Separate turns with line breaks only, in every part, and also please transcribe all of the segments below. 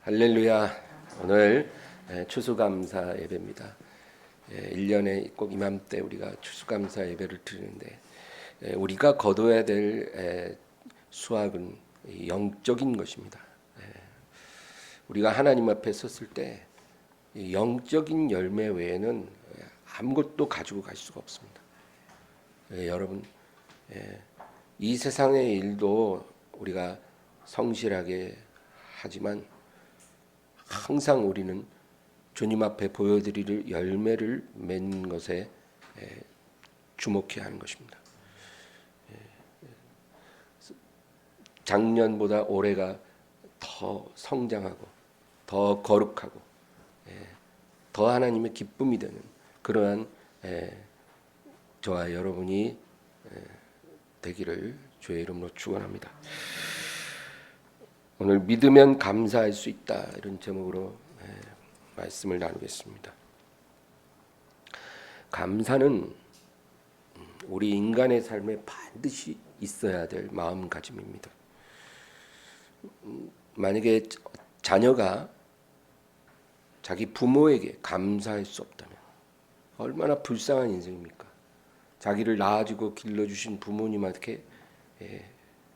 할렐루야. 오늘 추수감사 예배입니다. 1년에 꼭 이맘때 우리가 추수감사 예배를 드리는데 우리가 거둬야 될 수확은 영적인 것입니다. 우리가 하나님 앞에 섰을 때 영적인 열매 외에는 아무것도 가지고 갈 수가 없습니다. 여러분, 이 세상의 일도 우리가 성실하게 하지만 항상 우리는 주님 앞에 보여드릴 열매를 맺는 것에 주목해야 하는 것입니다. 작년보다 올해가 더 성장하고 더 거룩하고 더 하나님의 기쁨이 되는 그러한 저와 여러분이 되기를 주의 이름으로 축원합니다. 오늘 믿으면 감사할 수 있다, 이런 제목으로 말씀을 나누겠습니다. 감사는 우리 인간의 삶에 반드시 있어야 될 마음가짐입니다. 만약에 자녀가 자기 부모에게 감사할 수 없다면 얼마나 불쌍한 인생입니까? 자기를 낳아주고 길러주신 부모님한테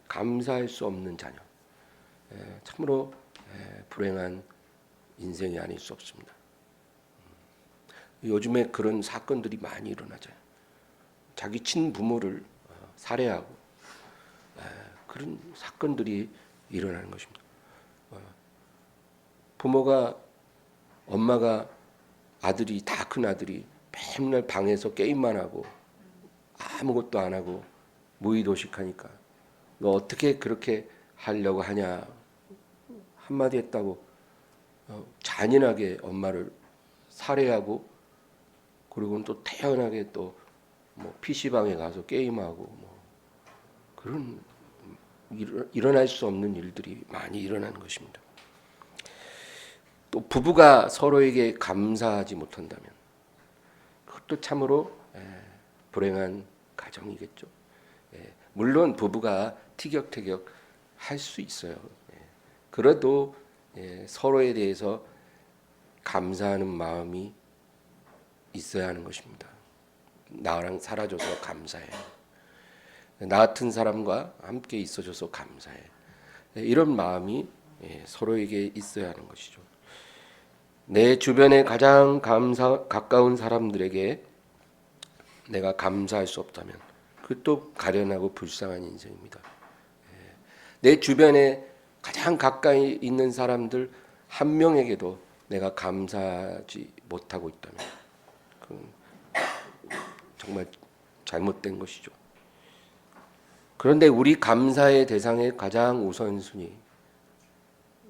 감사할 수 없는 자녀, 참으로 불행한 인생이 아닐 수 없습니다. 요즘에 그런 사건들이 많이 일어나죠. 자기 친부모를 살해하고 그런 사건들이 일어나는 것입니다. 부모가, 엄마가, 아들이, 다 큰 아들이 맨날 방에서 게임만 하고 아무것도 안 하고 무의도식하니까 너 어떻게 그렇게 하려고 하냐 한마디 했다고 잔인하게 엄마를 살해하고, 그리고 또 태연하게 또 뭐 PC방에 가서 게임하고 뭐 그런 일어날 수 없는 일들이 많이 일어나는 것입니다. 또 부부가 서로에게 감사하지 못한다면 그것도 참으로 불행한 가정이겠죠. 물론 부부가 티격태격 할 수 있어요. 그래도 서로에 대해서 감사하는 마음이 있어야 하는 것입니다. 나랑 살아줘서 감사해. 나 같은 사람과 함께 있어줘서 감사해. 이런 마음이 서로에게 있어야 하는 것이죠. 내 주변에 가장 가까운 사람들에게 내가 감사할 수 없다면 그것도 가련하고 불쌍한 인생입니다. 내 주변에 가장 가까이 있는 사람들 한 명에게도 내가 감사하지 못하고 있다면 그건 정말 잘못된 것이죠. 그런데 우리 감사의 대상의 가장 우선순위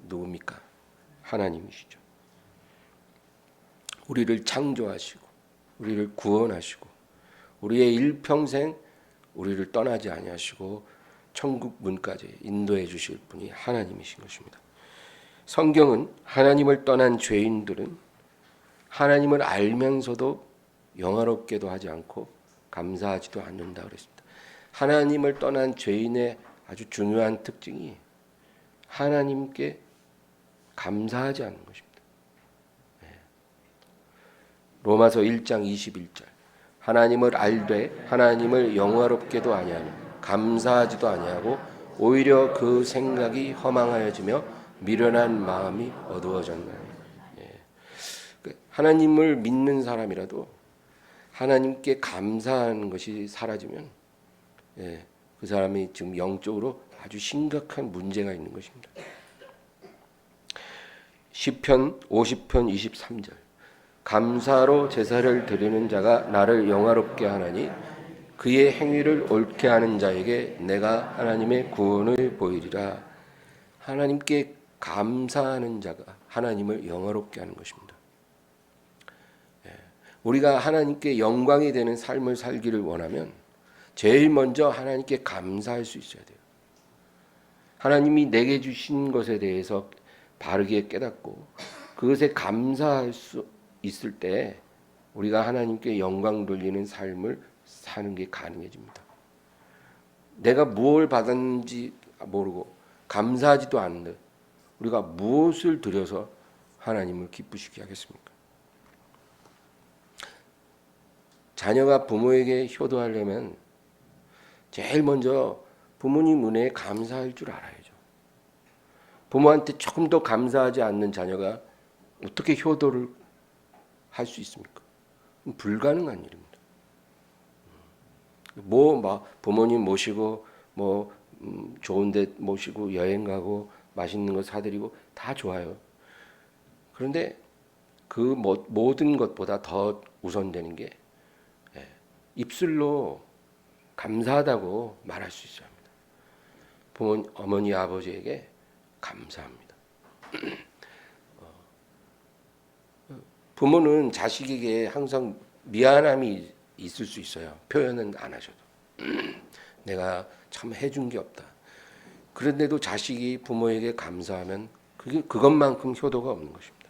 누굽니까? 하나님이시죠. 우리를 창조하시고 우리를 구원하시고 우리의 일평생 우리를 떠나지 아니하시고 천국 문까지 인도해 주실 분이 하나님이신 것입니다. 성경은 하나님을 떠난 죄인들은 하나님을 알면서도 영화롭게도 하지 않고 감사하지도 않는다 그랬습니다. 하나님을 떠난 죄인의 아주 중요한 특징이 하나님께 감사하지 않는 것입니다. 로마서 1장 21절 하나님을 알되 하나님을 영화롭게도 아니하며 감사하지도 아니하고 오히려 그 생각이 허망하여지며 미련한 마음이 어두워졌나니. 하나님을 믿는 사람이라도 하나님께 감사하는 것이 사라지면 그 사람이 지금 영적으로 아주 심각한 문제가 있는 것입니다. 시편 50편 23절 감사로 제사를 드리는 자가 나를 영화롭게 하나니 그의 행위를 옳게 하는 자에게 내가 하나님의 구원을 보이리라. 하나님께 감사하는 자가 하나님을 영화롭게 하는 것입니다. 우리가 하나님께 영광이 되는 삶을 살기를 원하면 제일 먼저 하나님께 감사할 수 있어야 돼요. 하나님이 내게 주신 것에 대해서 바르게 깨닫고 그것에 감사할 수 있을 때 우리가 하나님께 영광 돌리는 삶을 사는 게 가능해집니다. 내가 무엇을 받았는지 모르고 감사하지도 않는 우리가 무엇을 드려서 하나님을 기쁘시게 하겠습니까? 자녀가 부모에게 효도하려면 제일 먼저 부모님 은혜에 감사할 줄 알아야죠. 부모한테 조금 더 감사하지 않는 자녀가 어떻게 효도를 할 수 있습니까? 불가능한 일입니다. 막 부모님 모시고 좋은 데 모시고 여행 가고 맛있는 거 사드리고 다 좋아요. 그런데 그 모든 것보다 더 우선되는 게 입술로 감사하다고 말할 수 있어야 합니다. 어머니 아버지에게 감사합니다. 부모는 자식에게 항상 미안함이 있을 수 있어요. 표현은 안 하셔도. 내가 참 해준 게 없다. 그런데도 자식이 부모에게 감사하면 그것만큼 효도가 없는 것입니다.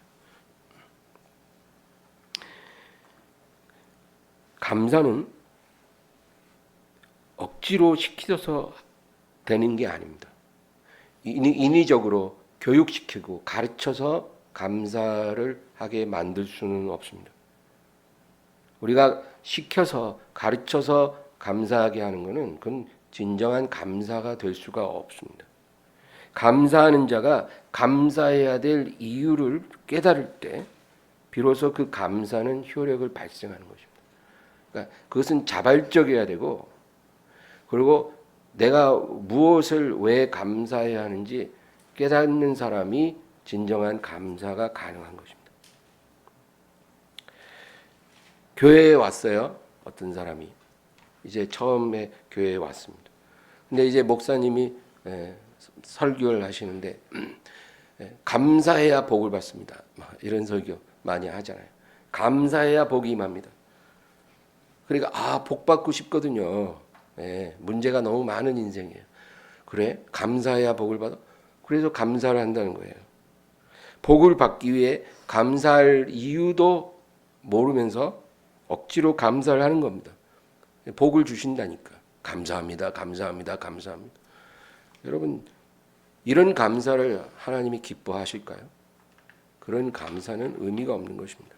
감사는 억지로 시켜서 되는 게 아닙니다. 인위적으로 교육시키고 가르쳐서 감사를 하게 만들 수는 없습니다. 우리가 시켜서 가르쳐서 감사하게 하는 것은 그건 진정한 감사가 될 수가 없습니다. 감사하는 자가 감사해야 될 이유를 깨달을 때 비로소 그 감사는 효력을 발생하는 것입니다. 그러니까 그것은 자발적이어야 되고, 그리고 내가 무엇을 왜 감사해야 하는지 깨닫는 사람이 진정한 감사가 가능한 것입니다. 교회에 왔어요. 어떤 사람이 이제 처음에 교회에 왔습니다. 근데 이제 목사님이 설교를 하시는데 감사해야 복을 받습니다. 이런 설교 많이 하잖아요. 감사해야 복이 임합니다. 그러니까 복 받고 싶거든요. 문제가 너무 많은 인생이에요. 그래? 감사해야 복을 받아? 그래서 감사를 한다는 거예요. 복을 받기 위해 감사할 이유도 모르면서 억지로 감사를 하는 겁니다. 복을 주신다니까. 감사합니다. 감사합니다. 감사합니다. 여러분, 이런 감사를 하나님이 기뻐하실까요? 그런 감사는 의미가 없는 것입니다.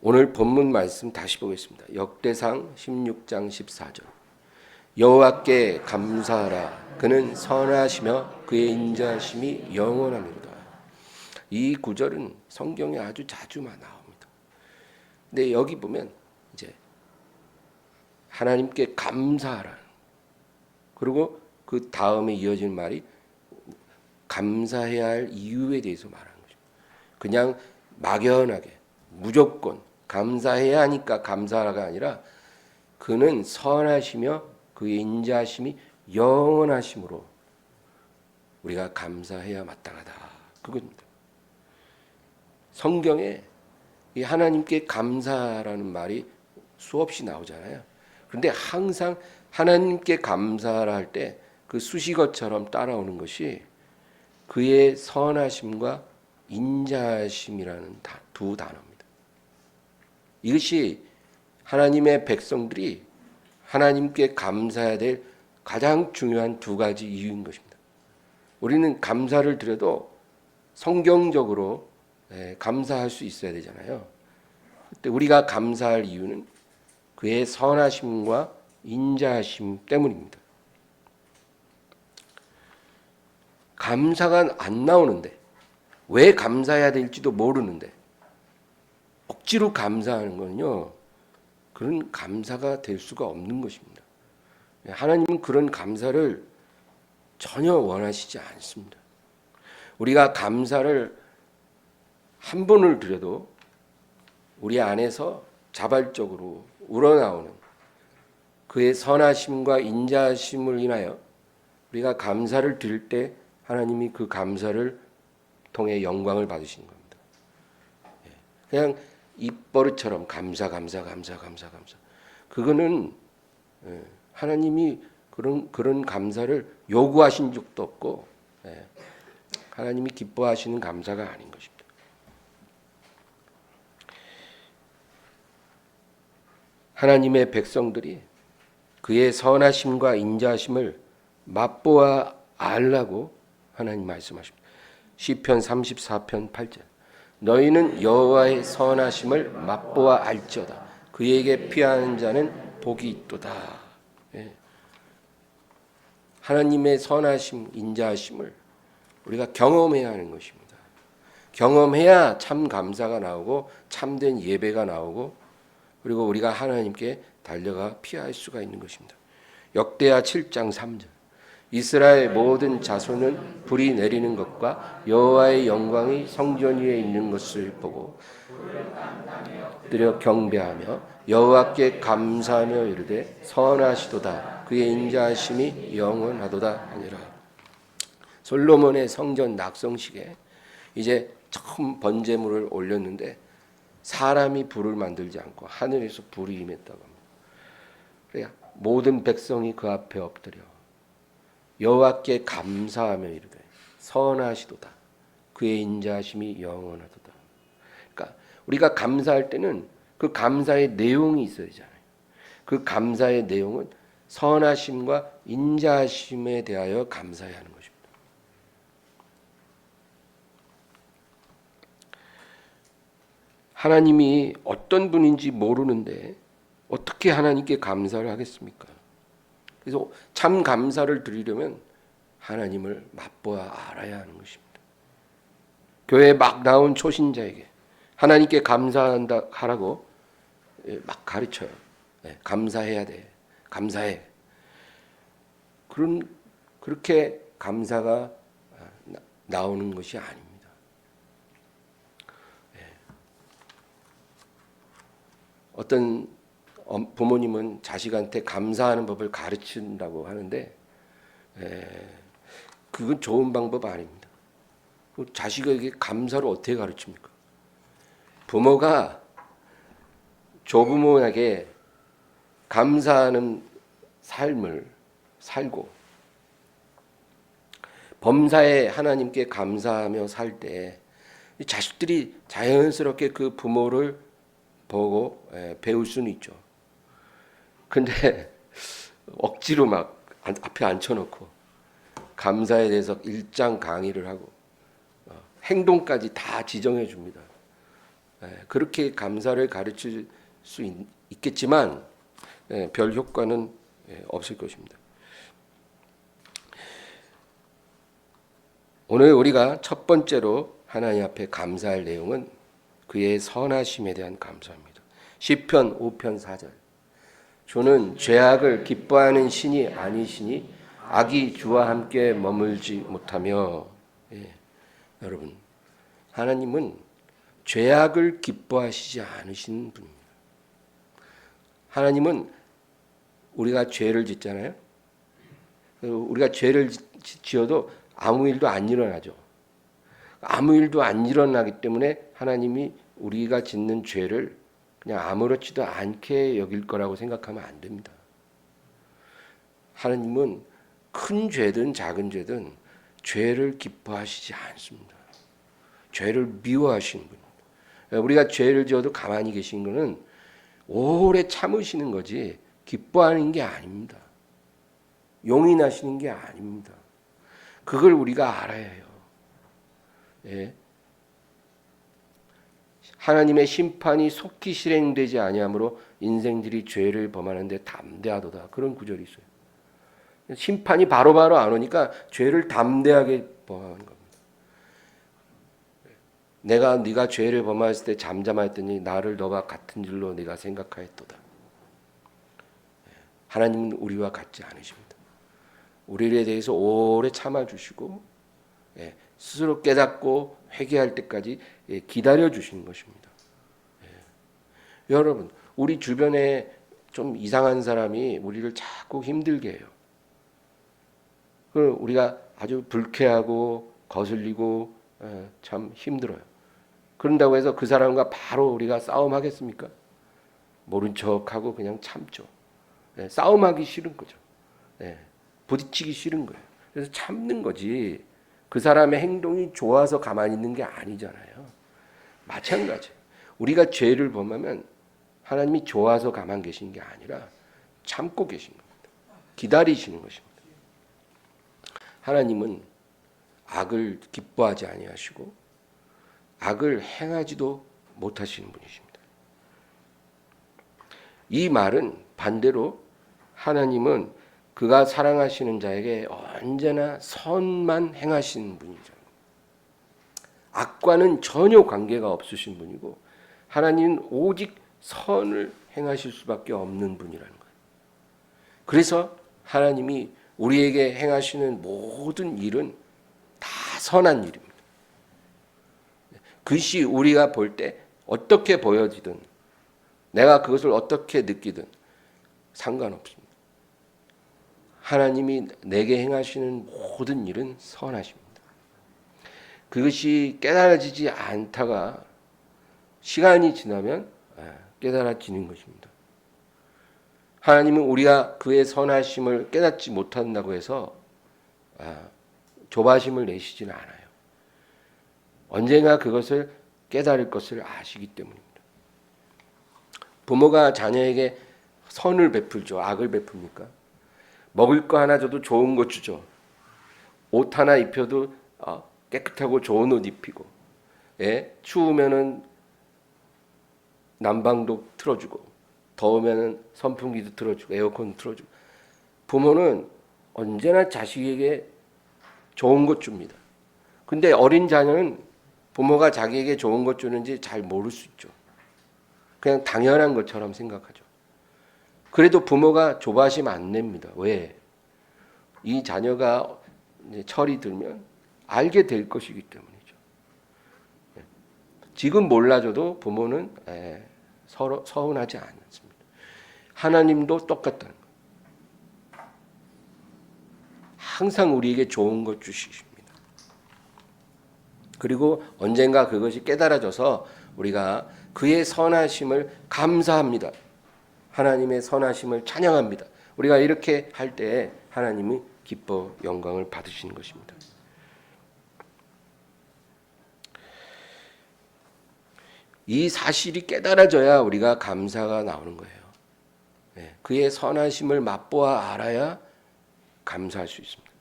오늘 본문 말씀 다시 보겠습니다. 역대상 16장 14절. 여호와께 감사하라. 그는 선하시며 그의 인자하심이 영원하니로다. 이 구절은 성경에 아주 자주 나옵니다. 근데 여기 보면 이제 하나님께 감사하라. 그리고 그 다음에 이어진 말이 감사해야 할 이유에 대해서 말하는 거죠. 그냥 막연하게 무조건 감사해야 하니까 감사하라가 아니라 그는 선하시며 그의 인자하심이 영원하심으로 우리가 감사해야 마땅하다. 그겁니다. 성경에 이 하나님께 감사라는 말이 수없이 나오잖아요. 그런데 항상 하나님께 감사를 할 때 그 수식어처럼 따라오는 것이 그의 선하심과 인자하심이라는 두 단어입니다. 이것이 하나님의 백성들이 하나님께 감사해야 될 가장 중요한 두 가지 이유인 것입니다. 우리는 감사를 드려도 성경적으로 감사할 수 있어야 되잖아요. 그때 우리가 감사할 이유는 그의 선하심과 인자하심 때문입니다. 감사가 안 나오는데, 왜 감사해야 될지도 모르는데 억지로 감사하는 건요, 그런 감사가 될 수가 없는 것입니다. 하나님은 그런 감사를 전혀 원하시지 않습니다. 우리가 감사를 한 번을 드려도 우리 안에서 자발적으로 우러나오는 그의 선하심과 인자하심을 인하여 우리가 감사를 드릴 때 하나님이 그 감사를 통해 영광을 받으시는 겁니다. 그냥 입버릇처럼 감사. 그거는 하나님이 그런 감사를 요구하신 적도 없고 하나님이 기뻐하시는 감사가 아닌 것입니다. 하나님의 백성들이 그의 선하심과 인자하심을 맛보아 알라고 하나님 말씀하십니다. 시편 34편 8절. 너희는 여호와의 선하심을 맛보아 알지어다. 그에게 피하는 자는 복이 있도다. 예. 하나님의 선하심, 인자하심을 우리가 경험해야 하는 것입니다. 경험해야 참 감사가 나오고 참된 예배가 나오고 그리고 우리가 하나님께 달려가 피할 수가 있는 것입니다. 역대하 7장 3절. 이스라엘 모든 자손은 불이 내리는 것과 여호와의 영광이 성전 위에 있는 것을 보고 엎드려 경배하며 여호와께 감사하며 이르되 선하시도다. 그의 인자하심이 영원하도다 하니라. 솔로몬의 성전 낙성식에 이제 처음 번제물을 올렸는데 사람이 불을 만들지 않고 하늘에서 불이 임했다고 합니다. 그래야 모든 백성이 그 앞에 엎드려 여호와께 감사하며 이르되 선하시도다. 그의 인자하심이 영원하도다. 그러니까 우리가 감사할 때는 그 감사의 내용이 있어야 되잖아요. 그 감사의 내용은 선하심과 인자하심에 대하여 감사해야 하는 것입니다. 하나님이 어떤 분인지 모르는데 어떻게 하나님께 감사를 하겠습니까? 그래서 참 감사를 드리려면 하나님을 맛보아 알아야 하는 것입니다. 교회에 막 나온 초신자에게 하나님께 감사한다 하라고 막 가르쳐요. 감사해야 돼. 감사해. 그렇게 감사가 나오는 것이 아닙니다. 어떤 부모님은 자식한테 감사하는 법을 가르친다고 하는데 그건 좋은 방법 아닙니다. 자식에게 감사를 어떻게 가르칩니까? 부모가 조부모에게 감사하는 삶을 살고 범사에 하나님께 감사하며 살 때 자식들이 자연스럽게 그 부모를 보고 배울 수는 있죠. 근데 억지로 막 앞에 앉혀놓고 감사에 대해서 일장 강의를 하고 행동까지 다 지정해 줍니다. 그렇게 감사를 가르칠 수 있겠지만 별 효과는 없을 것입니다. 오늘 우리가 첫 번째로 하나님 앞에 감사할 내용은 그의 선하심에 대한 감사입니다. 시편 5편 4절. 주는 죄악을 기뻐하는 신이 아니시니 악이 주와 함께 머물지 못하며. 여러분, 하나님은 죄악을 기뻐하시지 않으신 분입니다. 하나님은 우리가 죄를 짓잖아요. 우리가 죄를 지어도 아무 일도 안 일어나죠. 아무 일도 안 일어나기 때문에 하나님이 우리가 짓는 죄를 그냥 아무렇지도 않게 여길 거라고 생각하면 안 됩니다. 하나님은 큰 죄든 작은 죄든 죄를 기뻐하시지 않습니다. 죄를 미워하시는 분입니다. 우리가 죄를 지어도 가만히 계신 것은 오래 참으시는 거지 기뻐하는 게 아닙니다. 용인하시는 게 아닙니다. 그걸 우리가 알아야 해요. 하나님의 심판이 속히 실행되지 아니하므로 인생들이 죄를 범하는데 담대하도다. 그런 구절이 있어요. 심판이 바로바로 안 오니까 죄를 담대하게 범하는 겁니다. 네가 죄를 범했을 때 잠잠하였더니 나를 너와 같은 줄로 네가 생각하였도다. 하나님은 우리와 같지 않으십니다. 우리에 대해서 오래 참아주시고 스스로 깨닫고 회개할 때까지 기다려 주시는 것입니다. 여러분, 우리 주변에 좀 이상한 사람이 우리를 자꾸 힘들게 해요. 우리가 아주 불쾌하고 거슬리고 참 힘들어요. 그런다고 해서 그 사람과 바로 우리가 싸움하겠습니까? 모른 척하고 그냥 참죠. 싸움하기 싫은 거죠. 부딪히기 싫은 거예요. 그래서 참는 거지. 그 사람의 행동이 좋아서 가만히 있는 게 아니잖아요. 마찬가지. 우리가 죄를 범하면 하나님이 좋아서 가만히 계신 게 아니라 참고 계신 겁니다. 기다리시는 것입니다. 하나님은 악을 기뻐하지 아니하시고 악을 행하지도 못하시는 분이십니다. 이 말은 반대로 하나님은 그가 사랑하시는 자에게 언제나 선만 행하시는 분이죠. 악과는 전혀 관계가 없으신 분이고 하나님은 오직 선을 행하실 수밖에 없는 분이라는 거예요. 그래서 하나님이 우리에게 행하시는 모든 일은 다 선한 일입니다. 그것이 우리가 볼 때 어떻게 보여지든 내가 그것을 어떻게 느끼든 상관없습니다. 하나님이 내게 행하시는 모든 일은 선하십니다. 그것이 깨달아지지 않다가 시간이 지나면 깨달아지는 것입니다. 하나님은 우리가 그의 선하심을 깨닫지 못한다고 해서 조바심을 내시지는 않아요. 언젠가 그것을 깨달을 것을 아시기 때문입니다. 부모가 자녀에게 선을 베풀죠. 악을 베풉니까? 먹을 거 하나 줘도 좋은 거 주죠. 옷 하나 입혀도 깨끗하고 좋은 옷 입히고, 추우면은 난방도 틀어주고, 더우면은 선풍기도 틀어주고, 에어컨 틀어주고. 부모는 언제나 자식에게 좋은 것 줍니다. 근데 어린 자녀는 부모가 자기에게 좋은 것 주는지 잘 모를 수 있죠. 그냥 당연한 것처럼 생각하죠. 그래도 부모가 조바심 안 냅니다. 왜? 이 자녀가 이제 철이 들면 알게 될 것이기 때문이죠. 지금 몰라줘도 부모는 서로 서운하지 않습니다. 하나님도 똑같다는 거예요. 항상 우리에게 좋은 것 주십니다. 그리고 언젠가 그것이 깨달아져서 우리가 그의 선하심을 감사합니다. 하나님의 선하심을 찬양합니다. 우리가 이렇게 할 때 하나님이 기뻐 영광을 받으시는 것입니다. 이 사실이 깨달아져야 우리가 감사가 나오는 거예요. 그의 선하심을 맛보아 알아야 감사할 수 있습니다.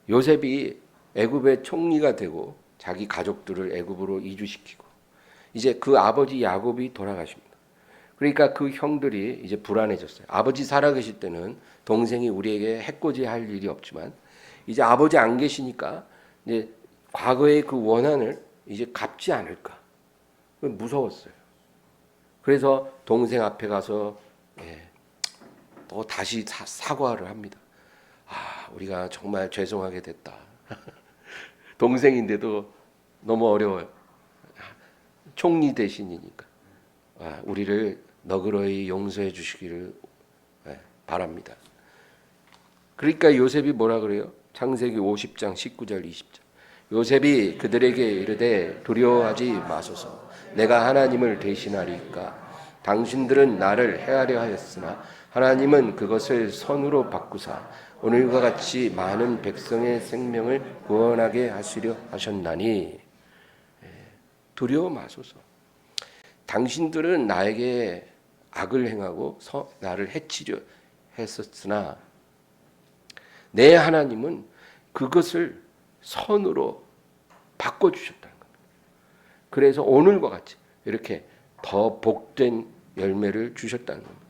요셉이 애굽의 총리가 되고 자기 가족들을 애굽으로 이주시키고 이제 그 아버지 야곱이 돌아가십니다. 그러니까 그 형들이 이제 불안해졌어요. 아버지 살아계실 때는 동생이 우리에게 해코지할 일이 없지만 이제 아버지 안 계시니까 이제 과거의 그 원한을 이제 갚지 않을까 무서웠어요. 그래서 동생 앞에 가서 또 다시 사과를 합니다. 우리가 정말 죄송하게 됐다. 동생인데도 너무 어려워요. 총리 대신이니까 우리를 너그러이 용서해 주시기를 바랍니다. 그러니까 요셉이 뭐라 그래요? 창세기 50장 19절 20절. 요셉이 그들에게 이르되 두려워하지 마소서. 내가 하나님을 대신하리이까. 당신들은 나를 해하려 하였으나 하나님은 그것을 선으로 바꾸사 오늘과 같이 많은 백성의 생명을 구원하게 하시려 하셨나니. 두려워 마소서. 당신들은 나에게 악을 행하고 나를 해치려 했었으나 내 하나님은 그것을 선으로 바꿔주셨다는 겁니다. 그래서 오늘과 같이 이렇게 더 복된 열매를 주셨다는 겁니다.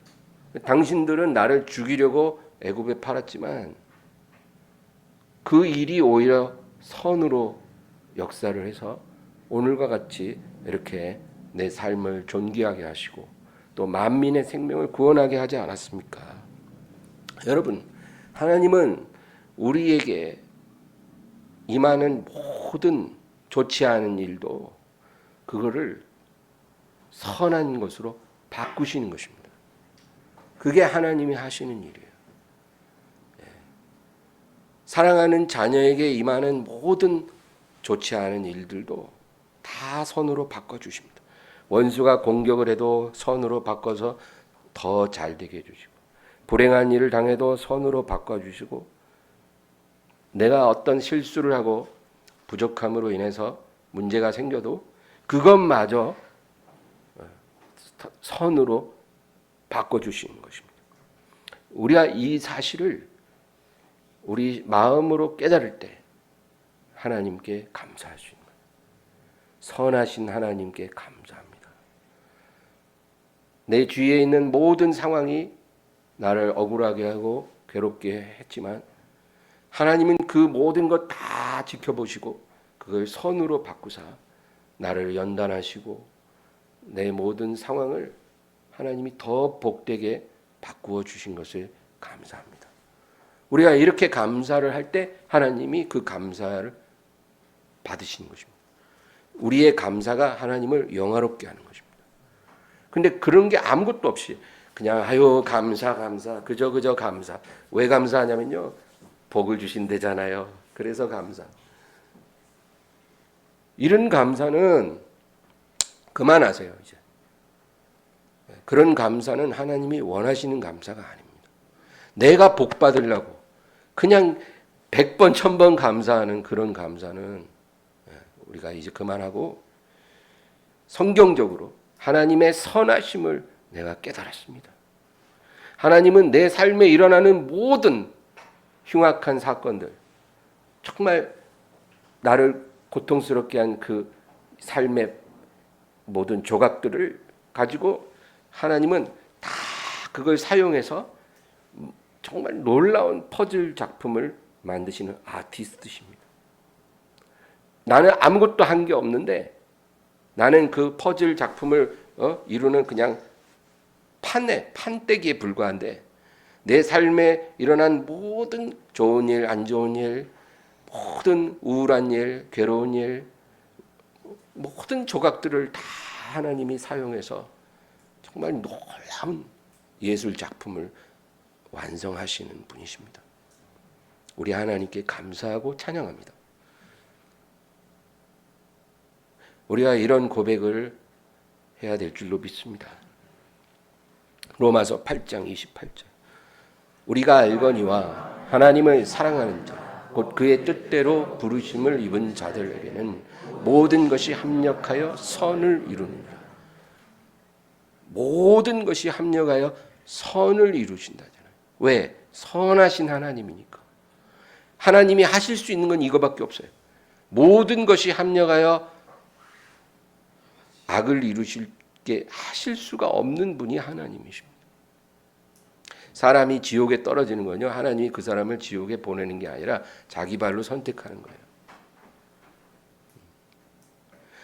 당신들은 나를 죽이려고 애굽에 팔았지만 그 일이 오히려 선으로 역사를 해서 오늘과 같이 이렇게 내 삶을 존귀하게 하시고 또 만민의 생명을 구원하게 하지 않았습니까? 여러분, 하나님은 우리에게 임하는 모든 좋지 않은 일도 그거를 선한 것으로 바꾸시는 것입니다. 그게 하나님이 하시는 일이에요. 사랑하는 자녀에게 임하는 모든 좋지 않은 일들도 다 선으로 바꿔주십니다. 원수가 공격을 해도 선으로 바꿔서 더 잘되게 해주시고 불행한 일을 당해도 선으로 바꿔주시고 내가 어떤 실수를 하고 부족함으로 인해서 문제가 생겨도 그것마저 선으로 바꿔주시는 것입니다. 우리가 이 사실을 우리 마음으로 깨달을 때 하나님께 감사할 수 있는 거예요. 선하신 하나님께 감사합니다. 내 주위에 있는 모든 상황이 나를 억울하게 하고 괴롭게 했지만 하나님은 그 모든 것 다 지켜보시고 그걸 선으로 바꾸사 나를 연단하시고 내 모든 상황을 하나님이 더 복되게 바꾸어 주신 것을 감사합니다. 우리가 이렇게 감사를 할 때 하나님이 그 감사를 받으시는 것입니다. 우리의 감사가 하나님을 영화롭게 하는 것입니다. 근데 그런 게 아무것도 없이 그냥 아유 감사 그저 감사. 왜 감사하냐면요, 복을 주신대잖아요. 그래서 감사. 이런 감사는 그만하세요. 이제 그런 감사는 하나님이 원하시는 감사가 아닙니다. 내가 복 받으려고 그냥 100번 1000번 감사하는 그런 감사는 우리가 이제 그만하고 성경적으로 하나님의 선하심을 내가 깨달았습니다. 하나님은 내 삶에 일어나는 모든 흉악한 사건들, 정말 나를 고통스럽게 한 그 삶의 모든 조각들을 가지고 하나님은 다 그걸 사용해서 정말 놀라운 퍼즐 작품을 만드시는 아티스트십니다. 나는 아무것도 한 게 없는데 나는 그 퍼즐 작품을 이루는 그냥 판때기에 불과한데 내 삶에 일어난 모든 좋은 일, 안 좋은 일, 모든 우울한 일, 괴로운 일, 모든 조각들을 다 하나님이 사용해서 정말 놀라운 예술 작품을 완성하시는 분이십니다. 우리 하나님께 감사하고 찬양합니다. 우리가 이런 고백을 해야 될 줄로 믿습니다. 로마서 8장 28절. 우리가 알거니와 하나님을 사랑하는 자 곧 그의 뜻대로 부르심을 입은 자들에게는 모든 것이 합력하여 선을 이루느니라. 모든 것이 합력하여 선을 이루신다잖아요. 왜? 선하신 하나님이니까. 하나님이 하실 수 있는 건 이거밖에 없어요. 모든 것이 합력하여 악을 이루실게 하실 수가 없는 분이 하나님이십니다. 사람이 지옥에 떨어지는 건요, 하나님이 그 사람을 지옥에 보내는 게 아니라 자기 발로 선택하는 거예요.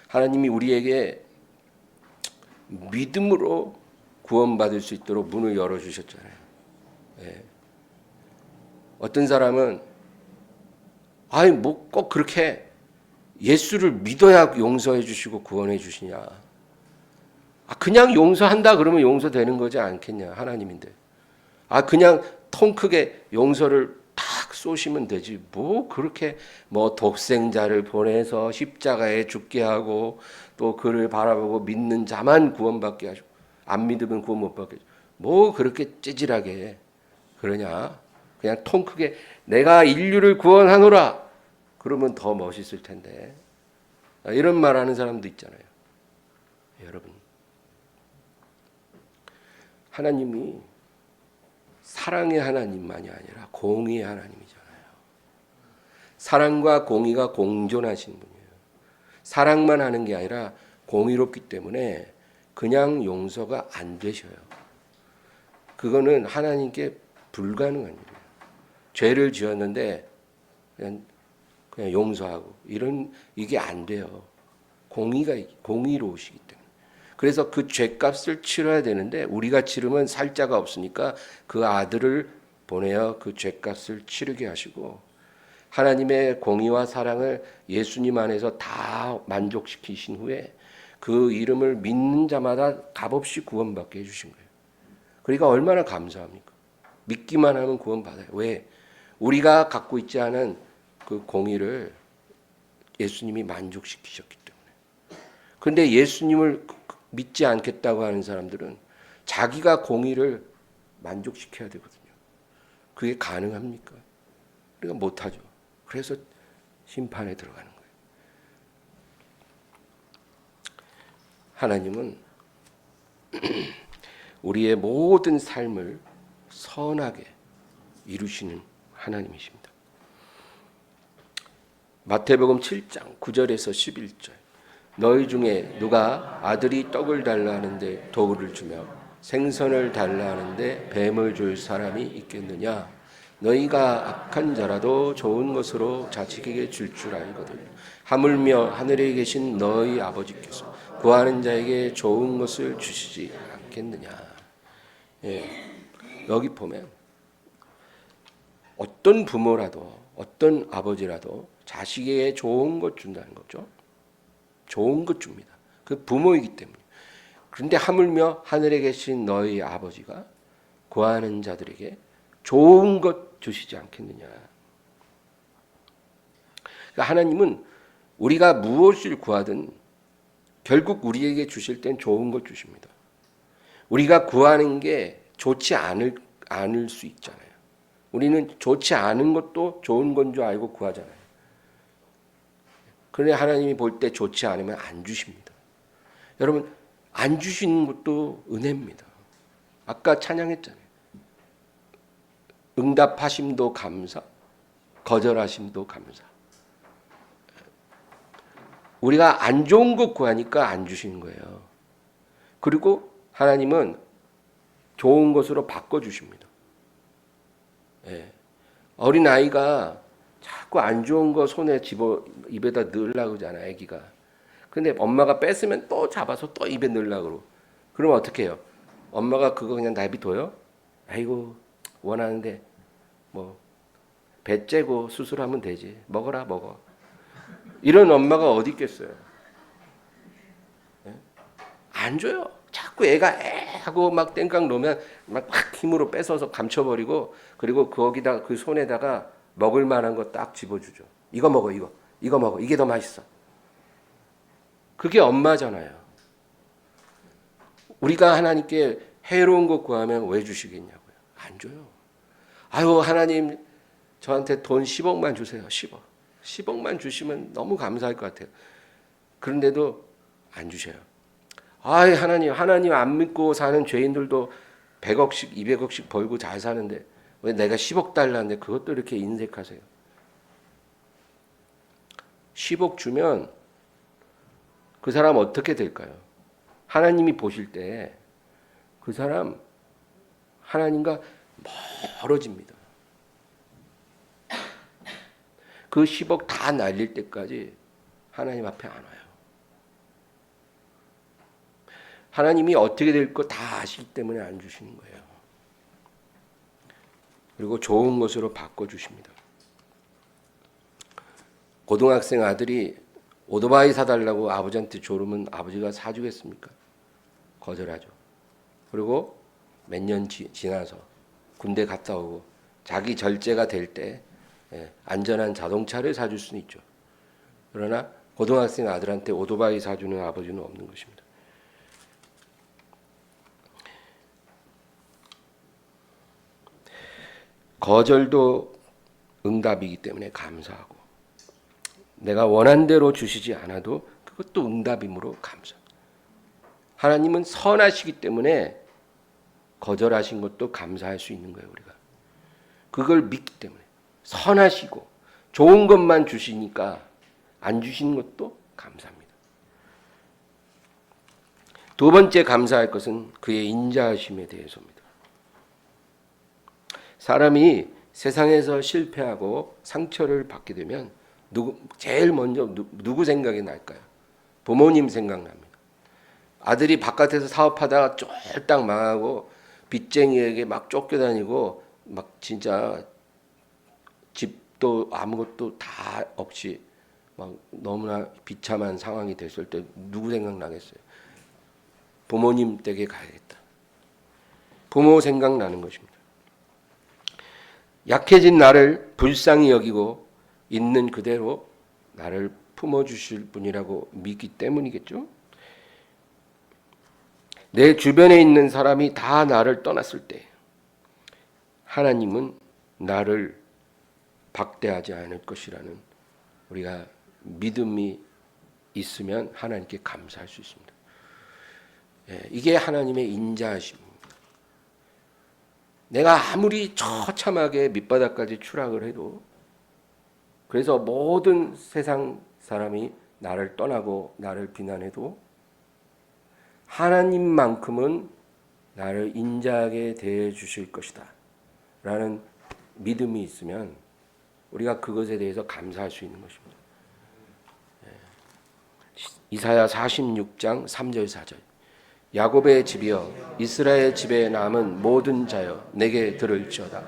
하나님이 우리에게 믿음으로 구원받을 수 있도록 문을 열어주셨잖아요. 예. 어떤 사람은 뭐 꼭 그렇게 예수를 믿어야 용서해 주시고 구원해 주시냐. 그냥 용서한다 그러면 용서되는 거지 않겠냐. 하나님인데. 그냥 통 크게 용서를 탁 쏘시면 되지. 뭐 그렇게 독생자를 보내서 십자가에 죽게 하고 또 그를 바라보고 믿는 자만 구원받게 하시고 안 믿으면 구원 못 받게 하시고 뭐 그렇게 찌질하게 그러냐. 그냥 통 크게 내가 인류를 구원하노라. 그러면 더 멋있을 텐데. 이런 말하는 사람도 있잖아요. 여러분, 하나님이 사랑의 하나님만이 아니라 공의의 하나님이잖아요. 사랑과 공의가 공존하신 분이에요. 사랑만 하는 게 아니라 공의롭기 때문에 그냥 용서가 안 되셔요. 그거는 하나님께 불가능한 일이에요. 죄를 지었는데 그냥 용서하고 이게 안 돼요. 공의로우시기 때문에. 그래서 그 죄값을 치러야 되는데 우리가 치르면 살자가 없으니까 그 아들을 보내어 그 죄값을 치르게 하시고 하나님의 공의와 사랑을 예수님 안에서 다 만족시키신 후에 그 이름을 믿는 자마다 값없이 구원받게 해주신 거예요. 그러니까 얼마나 감사합니까? 믿기만 하면 구원받아요. 왜? 우리가 갖고 있지 않은 그 공의를 예수님이 만족시키셨기 때문에. 그런데 예수님을 믿지 않겠다고 하는 사람들은 자기가 공의를 만족시켜야 되거든요. 그게 가능합니까? 우리가 못하죠. 그래서 심판에 들어가는 거예요. 하나님은 우리의 모든 삶을 선하게 이루시는 하나님이십니다. 마태복음 7장 9절에서 11절. 너희 중에 누가 아들이 떡을 달라 하는데 돌을 주며 생선을 달라 하는데 뱀을 줄 사람이 있겠느냐? 너희가 악한 자라도 좋은 것으로 자식에게 줄 알거든. 하물며 하늘에 계신 너희 아버지께서 구하는 자에게 좋은 것을 주시지 않겠느냐? 예, 여기 보면 어떤 부모라도 어떤 아버지라도 자식에게 좋은 것 준다는 거죠. 좋은 것 줍니다. 그 부모이기 때문에. 그런데 하물며 하늘에 계신 너희 아버지가 구하는 자들에게 좋은 것 주시지 않겠느냐. 그러니까 하나님은 우리가 무엇을 구하든 결국 우리에게 주실 땐 좋은 것 주십니다. 우리가 구하는 게 좋지 않을 수 있잖아요. 우리는 좋지 않은 것도 좋은 건 줄 알고 구하잖아요. 그런데 하나님이 볼 때 좋지 않으면 안 주십니다. 여러분, 안 주시는 것도 은혜입니다. 아까 찬양했잖아요. 응답하심도 감사, 거절하심도 감사. 우리가 안 좋은 것 구하니까 안 주시는 거예요. 그리고 하나님은 좋은 것으로 바꿔주십니다. 예. 어린 아이가 자꾸 안 좋은 거 손에 집어 입에다 넣으려고 그러잖아, 아기가. 근데 엄마가 뺏으면 또 잡아서 또 입에 넣으려고 그러고. 그러면 어떻게 해요? 엄마가 그거 그냥 내비둬요? 아이고, 원하는데 뭐 배 째고 수술하면 되지. 먹어라, 먹어. 이런 엄마가 어디 있겠어요? 예? 안 줘요. 자꾸 애가 하고 막 땡깡 놓으면 막 힘으로 뺏어서 감춰버리고, 그리고 거기다 그 손에다가 먹을 만한 거 딱 집어주죠. 이거 먹어, 이거 먹어, 이게 더 맛있어. 그게 엄마잖아요. 우리가 하나님께 해로운 것 구하면 왜 주시겠냐고요? 안 줘요. 아유, 하나님 저한테 돈 10억만 주세요. 10억. 10억만 주시면 너무 감사할 것 같아요. 그런데도 안 주셔요. 아이, 하나님 안 믿고 사는 죄인들도 100억씩 200억씩 벌고 잘 사는데 왜 내가 10억 달라는데 그것도 이렇게 인색하세요? 10억 주면 그 사람 어떻게 될까요? 하나님이 보실 때 그 사람 하나님과 멀어집니다. 그 10억 다 날릴 때까지 하나님 앞에 안 와요. 하나님이 어떻게 될 거 다 아시기 때문에 안 주시는 거예요. 그리고 좋은 것으로 바꿔주십니다. 고등학생 아들이 오토바이 사달라고 아버지한테 조르면 아버지가 사주겠습니까? 거절하죠. 그리고 몇 년 지나서 군대 갔다 오고 자기 절제가 될 때 안전한 자동차를 사줄 수는 있죠. 그러나 고등학생 아들한테 오토바이 사주는 아버지는 없는 것입니다. 거절도 응답이기 때문에 감사하고, 내가 원한 대로 주시지 않아도 그것도 응답이므로 감사. 하나님은 선하시기 때문에 거절하신 것도 감사할 수 있는 거예요. 우리가 그걸 믿기 때문에. 선하시고 좋은 것만 주시니까 안 주시는 것도 감사합니다. 두 번째 감사할 것은 그의 인자하심에 대해서입니다. 사람이 세상에서 실패하고 상처를 받게 되면 제일 먼저 누구 생각이 날까요? 부모님 생각납니다. 아들이 바깥에서 사업하다가 쫄딱 망하고 빚쟁이에게 막 쫓겨다니고 막 진짜 집도 아무것도 다 없이 막 너무나 비참한 상황이 됐을 때 누구 생각나겠어요? 부모님 댁에 가야겠다. 부모 생각나는 것입니다. 약해진 나를 불쌍히 여기고 있는 그대로 나를 품어주실 분이라고 믿기 때문이겠죠. 내 주변에 있는 사람이 다 나를 떠났을 때 하나님은 나를 박대하지 않을 것이라는 우리가 믿음이 있으면 하나님께 감사할 수 있습니다. 이게 하나님의 인자하심입니다. 내가 아무리 처참하게 밑바닥까지 추락을 해도 그래서 모든 세상 사람이 나를 떠나고 나를 비난해도 하나님만큼은 나를 인자하게 대해 주실 것이다 라는 믿음이 있으면 우리가 그것에 대해서 감사할 수 있는 것입니다. 이사야 46장 3절 4절 야곱의 집이여 이스라엘 집에 남은 모든 자여 내게 들을지어다.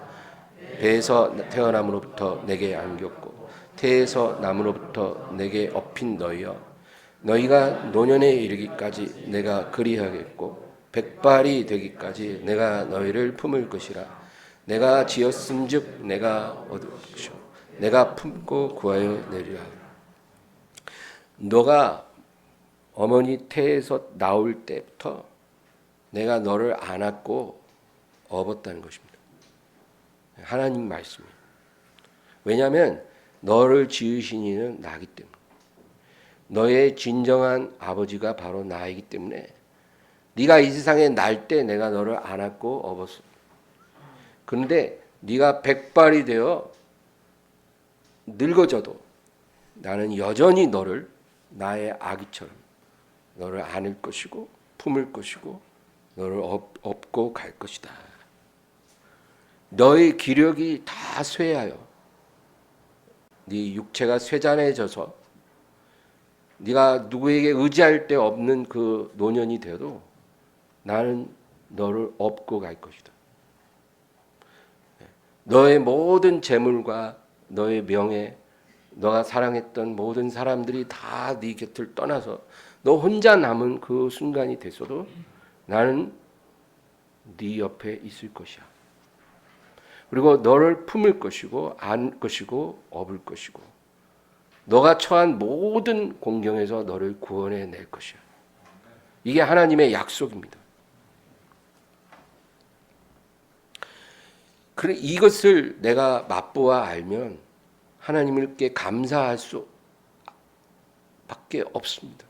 배에서 태어남으로부터 내게 안겼고 태에서 남으로부터 내게 업힌 너희여 너희가 노년에 이르기까지 내가 그리하겠고 백발이 되기까지 내가 너희를 품을 것이라. 내가 지었음즉 내가 얻을 것이요 내가 품고 구하여 내리라. 너가 어머니 태에서 나올 때부터 내가 너를 안았고 업었다는 것입니다. 하나님 말씀이에요. 왜냐하면 너를 지으신 이는 나기 때문에 너의 진정한 아버지가 바로 나이기 때문에 네가 이 세상에 날 때 내가 너를 안았고 업었어. 그런데 네가 백발이 되어 늙어져도 나는 여전히 너를 나의 아기처럼 너를 안을 것이고 품을 것이고 너를 업고 갈 것이다. 너의 기력이 다 쇠하여 네 육체가 쇠잔해져서 네가 누구에게 의지할 데 없는 그 노년이 되어도 나는 너를 업고 갈 것이다. 너의 모든 재물과 너의 명예, 너가 사랑했던 모든 사람들이 다 네 곁을 떠나서 너 혼자 남은 그 순간이 됐어도 나는 네 옆에 있을 것이야. 그리고 너를 품을 것이고 안을 것이고 업을 것이고 너가 처한 모든 공경에서 너를 구원해 낼 것이야. 이게 하나님의 약속입니다. 그래 이것을 내가 맛보아 알면 하나님께 감사할 수 밖에 없습니다.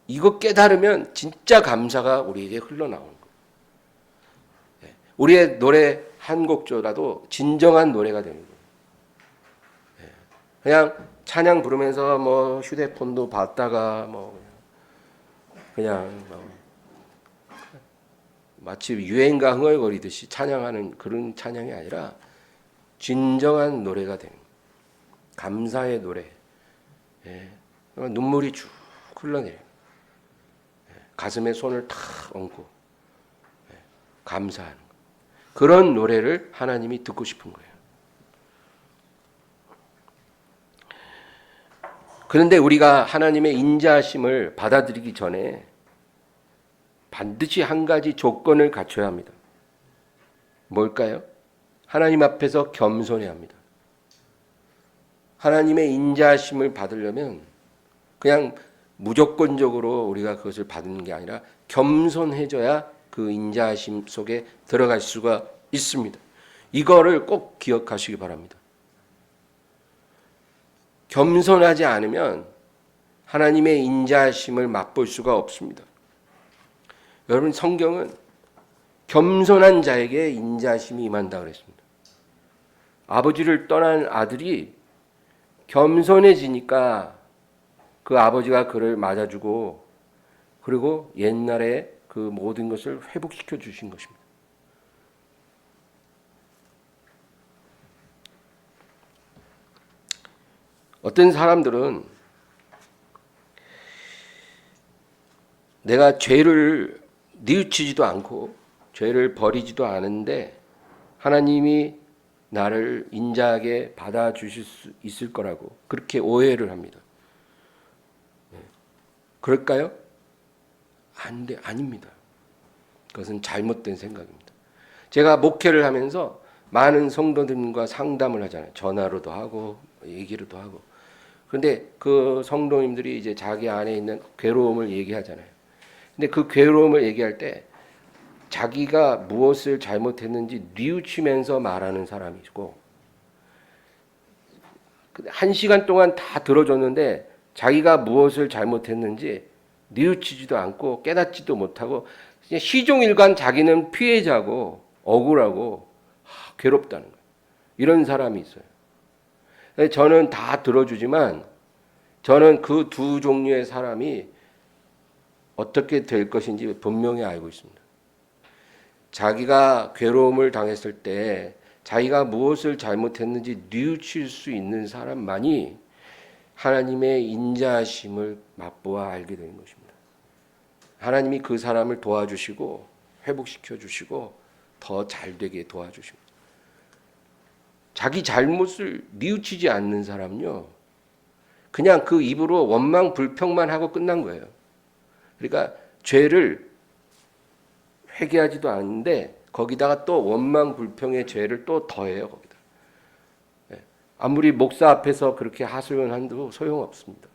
이거 깨달으면 진짜 감사가 우리에게 흘러나오는 거예요. 우리의 노래 한 곡조라도 진정한 노래가 되는 거예요. 그냥 찬양 부르면서 뭐 휴대폰도 봤다가 뭐 그냥 마치 유행가 흥얼거리듯이 찬양하는 그런 찬양이 아니라 진정한 노래가 되는 거예요. 감사의 노래. 눈물이 쭉 흘러내려요. 가슴에 손을 탁 얹고 감사하는 거예요. 그런 노래를 하나님이 듣고 싶은 거예요. 그런데 우리가 하나님의 인자하심을 받아들이기 전에 반드시 한 가지 조건을 갖춰야 합니다. 뭘까요? 하나님 앞에서 겸손해야 합니다. 하나님의 인자하심을 받으려면 그냥 무조건적으로 우리가 그것을 받는 게 아니라 겸손해져야 그 인자하심 속에 들어갈 수가 있습니다. 이거를 꼭 기억하시기 바랍니다. 겸손하지 않으면 하나님의 인자하심을 맛볼 수가 없습니다. 여러분 성경은 겸손한 자에게 인자하심이 임한다 그랬습니다. 아버지를 떠난 아들이 겸손해지니까 그 아버지가 그를 맞아주고 그리고 옛날에 그 모든 것을 회복시켜 주신 것입니다. 어떤 사람들은 내가 죄를 뉘우치지도 않고 죄를 버리지도 않은데 하나님이 나를 인자하게 받아주실 수 있을 거라고 그렇게 오해를 합니다. 그럴까요? 아닙니다. 그것은 잘못된 생각입니다. 제가 목회를 하면서 많은 성도들과 상담을 하잖아요. 전화로도 하고 얘기로도 하고. 그런데 그 성도님들이 이제 자기 안에 있는 괴로움을 얘기하잖아요. 근데 그 괴로움을 얘기할 때 자기가 무엇을 잘못했는지 뉘우치면서 말하는 사람이 있고 1시간 동안 다 들어줬는데 자기가 무엇을 잘못했는지 뉘우치지도 않고 깨닫지도 못하고 그냥 시종일관 자기는 피해자고 억울하고 괴롭다는 거예요. 이런 사람이 있어요. 저는 다 들어주지만 저는 그 두 종류의 사람이 어떻게 될 것인지 분명히 알고 있습니다. 자기가 괴로움을 당했을 때 자기가 무엇을 잘못했는지 뉘우칠 수 있는 사람만이 하나님의 인자하심을 맛보아 알게 되는 것입니다. 하나님이 그 사람을 도와주시고 회복시켜 주시고 더 잘되게 도와주십니다. 자기 잘못을 뉘우치지 않는 사람은요, 그냥 그 입으로 원망 불평만 하고 끝난 거예요. 그러니까 죄를 회개하지도 않는데 거기다가 또 원망 불평의 죄를 또 더해요. 거기다. 아무리 목사 앞에서 그렇게 하소연한도 소용없습니다.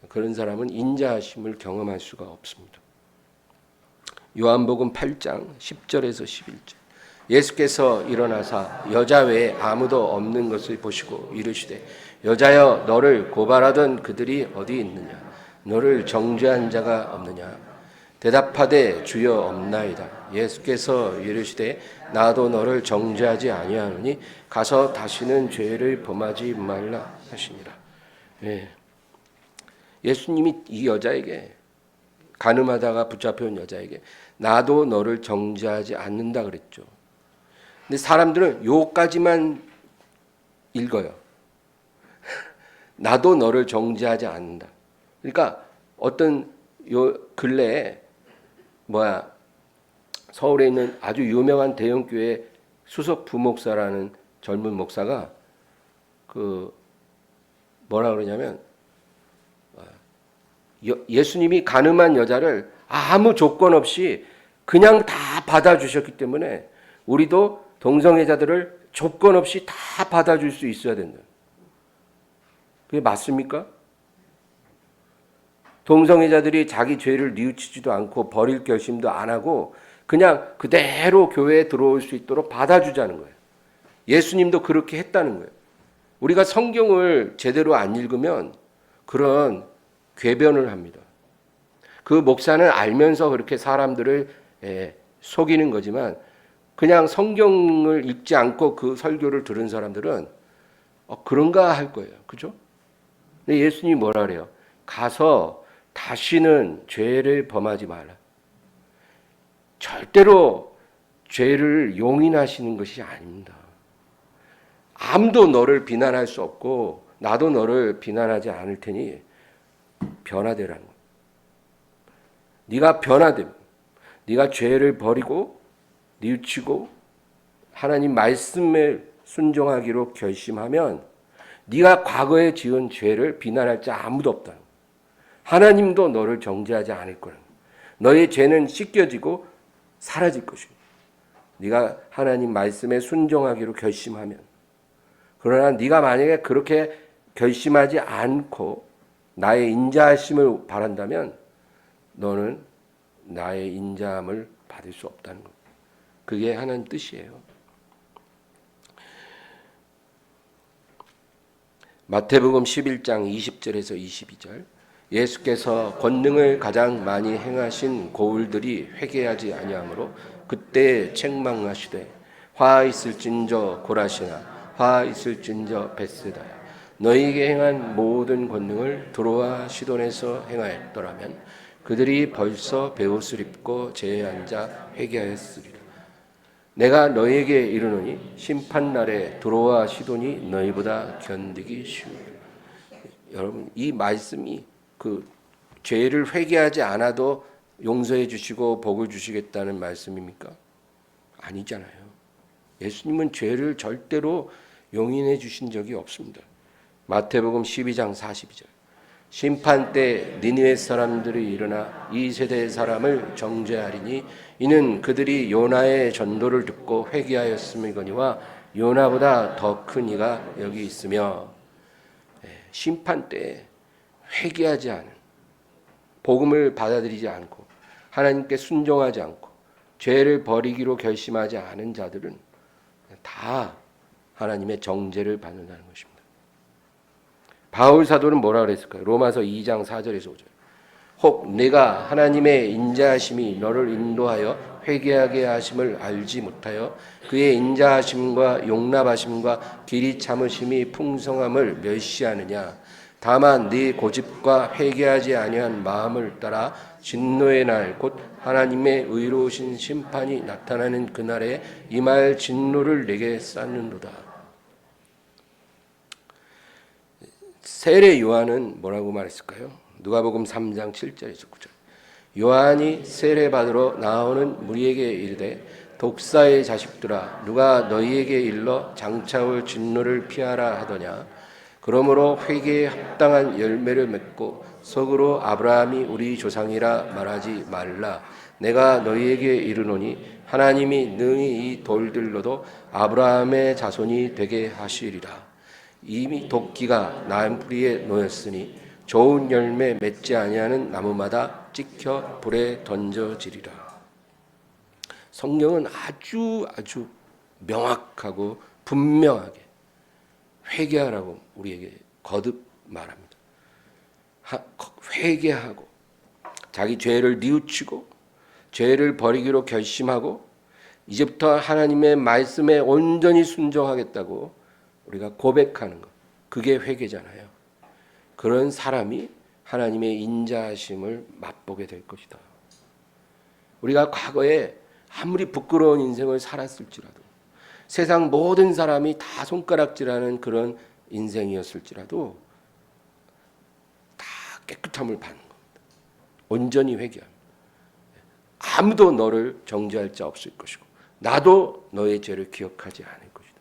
그런 사람은 인자하심을 경험할 수가 없습니다. 요한복음 8장 10절에서 11절. 예수께서 일어나사 여자 외에 아무도 없는 것을 보시고 이르시되 여자여 너를 고발하던 그들이 어디 있느냐? 너를 정죄한 자가 없느냐? 대답하되 주여 없나이다. 예수께서 이르시되 나도 너를 정죄하지 아니하노니 가서 다시는 죄를 범하지 말라 하시니라. 예수님이 이 여자에게, 간음하다가 붙잡혀온 여자에게 나도 너를 정죄하지 않는다 그랬죠. 근데 사람들은 요까지만 읽어요. 나도 너를 정죄하지 않는다. 그러니까 어떤 요 근래에 서울에 있는 아주 유명한 대형교회 수석 부목사라는 젊은 목사가 뭐라 그러냐면 예수님이 간음한 여자를 아무 조건 없이 그냥 다 받아주셨기 때문에 우리도 동성애자들을 조건 없이 다 받아줄 수 있어야 된다. 그게 맞습니까? 동성애자들이 자기 죄를 뉘우치지도 않고 버릴 결심도 안 하고 그냥 그대로 교회에 들어올 수 있도록 받아주자는 거예요. 예수님도 그렇게 했다는 거예요. 우리가 성경을 제대로 안 읽으면 그런 궤변을 합니다. 그 목사는 알면서 그렇게 사람들을 속이는 거지만 그냥 성경을 읽지 않고 그 설교를 들은 사람들은 그런가 할 거예요. 그죠? 근데 예수님이 뭐라 그래요? 가서 다시는 죄를 범하지 말라. 절대로 죄를 용인하시는 것이 아닙니다. 아무도 너를 비난할 수 없고 나도 너를 비난하지 않을 테니 변화되라는 거예요. 네가 변화되면, 네가 죄를 버리고 뉘우치고 하나님 말씀에 순종하기로 결심하면 네가 과거에 지은 죄를 비난할 자 아무도 없다. 하나님도 너를 정죄하지 않을 거라는 거예요. 너의 죄는 씻겨지고 사라질 것입니다. 네가 하나님 말씀에 순종하기로 결심하면. 그러나 네가 만약에 그렇게 결심하지 않고 나의 인자하심을 바란다면 너는 나의 인자함을 받을 수 없다는 것. 그게 하나님 뜻이에요. 마태복음 11장 20절에서 22절. 예수께서 권능을 가장 많이 행하신 고울들이 회개하지 아니하므로 그때 책망하시되 화 있을진저 고라시나 화 있을진저 벳세다야 너희에게 행한 모든 권능을 두로와 시돈에서 행하였더라면 그들이 벌써 베옷을 입고 제에 앉아 회개하였으리라. 내가 너희에게 이르노니 심판날에 두로와 시돈이 너희보다 견디기 쉬우리라. 여러분, 이 말씀이 그 죄를 회개하지 않아도 용서해 주시고 복을 주시겠다는 말씀입니까? 아니잖아요. 예수님은 죄를 절대로 용인해 주신 적이 없습니다. 마태복음 12장 42절. 심판 때 니느웨 사람들이 일어나 이 세대의 사람을 정죄하리니 이는 그들이 요나의 전도를 듣고 회개하였음이거니와 요나보다 더 큰 이가 여기 있으며. 심판 때 회개하지 않은, 복음을 받아들이지 않고 하나님께 순종하지 않고 죄를 버리기로 결심하지 않은 자들은 다 하나님의 정죄를 받는다는 것입니다. 바울 사도는 뭐라 그랬을까요? 로마서 2장 4절에서 5절. 혹 내가 하나님의 인자하심이 너를 인도하여 회개하게 하심을 알지 못하여 그의 인자하심과 용납하심과 길이 참으심이 풍성함을 멸시하느냐. 다만 네 고집과 회개하지 아니한 마음을 따라 진노의 날 곧 하나님의 의로우신 심판이 나타나는 그날에 임할 진노를 내게 쌓는도다. 세례 요한은 뭐라고 말했을까요? 누가복음 3장 7절에서 9절. 요한이 세례 받으러 나오는 무리에게 이르되 독사의 자식들아 누가 너희에게 일러 장차 올 진노를 피하라 하더냐. 그러므로 회개에 합당한 열매를 맺고 속으로 아브라함이 우리 조상이라 말하지 말라. 내가 너희에게 이르노니 하나님이 능히 이 돌들로도 아브라함의 자손이 되게 하시리라. 이미 도끼가 나무뿌리에 놓였으니 좋은 열매 맺지 아니하는 나무마다 찍혀 불에 던져지리라. 성경은 아주 명확하고 분명하게 회개하라고 우리에게 거듭 말합니다. 회개하고 자기 죄를 뉘우치고 죄를 버리기로 결심하고 이제부터 하나님의 말씀에 온전히 순종하겠다고 우리가 고백하는 것, 그게 회개잖아요. 그런 사람이 하나님의 인자하심을 맛보게 될 것이다. 우리가 과거에 아무리 부끄러운 인생을 살았을지라도 세상 모든 사람이 다 손가락질하는 그런 인생이었을지라도 다 깨끗함을 받는 겁니다. 온전히 회개합니다. 아무도 너를 정죄할 자 없을 것이고 나도 너의 죄를 기억하지 않을 것이다.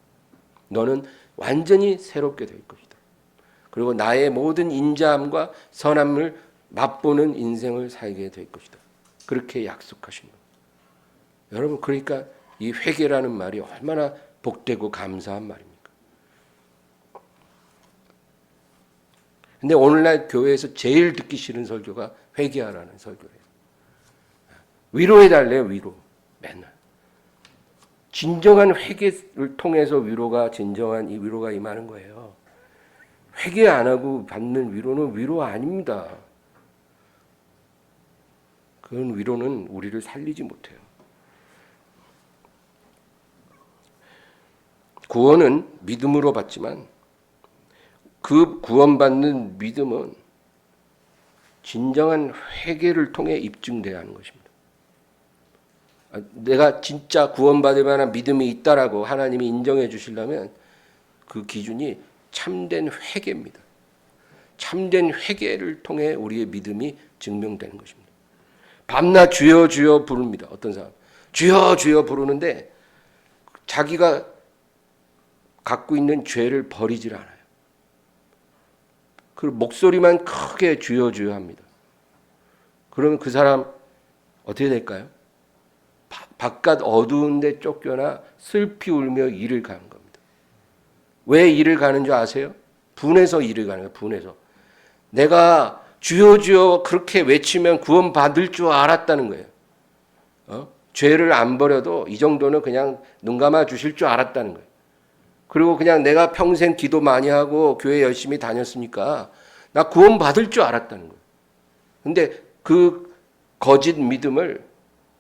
너는 완전히 새롭게 될 것이다. 그리고 나의 모든 인자함과 선함을 맛보는 인생을 살게 될 것이다. 그렇게 약속하신 겁니다. 여러분, 그러니까 이 회개라는 말이 얼마나 복되고 감사한 말입니까? 근데 오늘날 교회에서 제일 듣기 싫은 설교가 회개하라는 설교예요. 위로해달래요, 위로. 맨날. 진정한 회개를 통해서 위로가 진정한 이 위로가 임하는 거예요. 회개 안 하고 받는 위로는 위로 아닙니다. 그런 위로는 우리를 살리지 못해요. 구원은 믿음으로 받지만 그 구원받는 믿음은 진정한 회개를 통해 입증돼야 하는 것입니다. 내가 진짜 구원받을 만한 믿음이 있다라고 하나님이 인정해 주시려면 그 기준이 참된 회개입니다. 참된 회개를 통해 우리의 믿음이 증명되는 것입니다. 밤낮 주여 주여 부릅니다. 어떤 사람 주여 주여 부르는데 자기가 갖고 있는 죄를 버리질 않아요. 그 목소리만 크게 주여 주여 합니다. 그러면 그 사람 어떻게 될까요? 바깥 어두운 데 쫓겨나 슬피 울며 일을 가는 겁니다. 왜 일을 가는 줄 아세요? 분해서 일을 가는 거예요. 분해서. 내가 주여 주여 그렇게 외치면 구원 받을 줄 알았다는 거예요. 죄를 안 버려도 이 정도는 그냥 눈 감아 주실 줄 알았다는 거예요. 그리고 그냥 내가 평생 기도 많이 하고 교회 열심히 다녔으니까 나 구원 받을 줄 알았다는 거예요. 근데 그 거짓 믿음을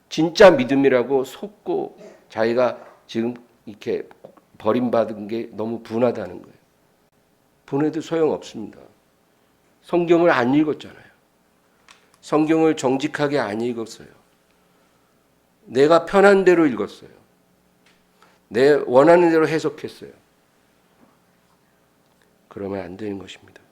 진짜 믿음이라고 속고 자기가 지금 이렇게 버림받은 게 너무 분하다는 거예요. 분해도 소용없습니다. 성경을 안 읽었잖아요. 성경을 정직하게 안 읽었어요. 내가 편한 대로 읽었어요. 내 원하는 대로 해석했어요. 그러면 안 되는 것입니다.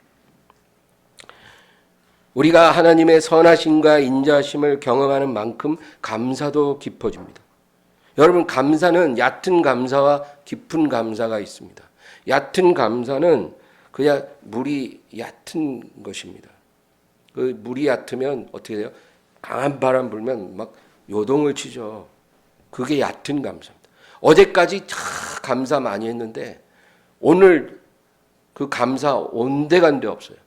우리가 하나님의 선하심과 인자심을 경험하는 만큼 감사도 깊어집니다. 여러분, 감사는 얕은 감사와 깊은 감사가 있습니다. 얕은 감사는 그냥 물이 얕은 것입니다. 그 물이 얕으면 어떻게 돼요? 강한 바람 불면 막 요동을 치죠. 그게 얕은 감사입니다. 어제까지 다 감사 많이 했는데 오늘 그 감사 온데간데 없어요.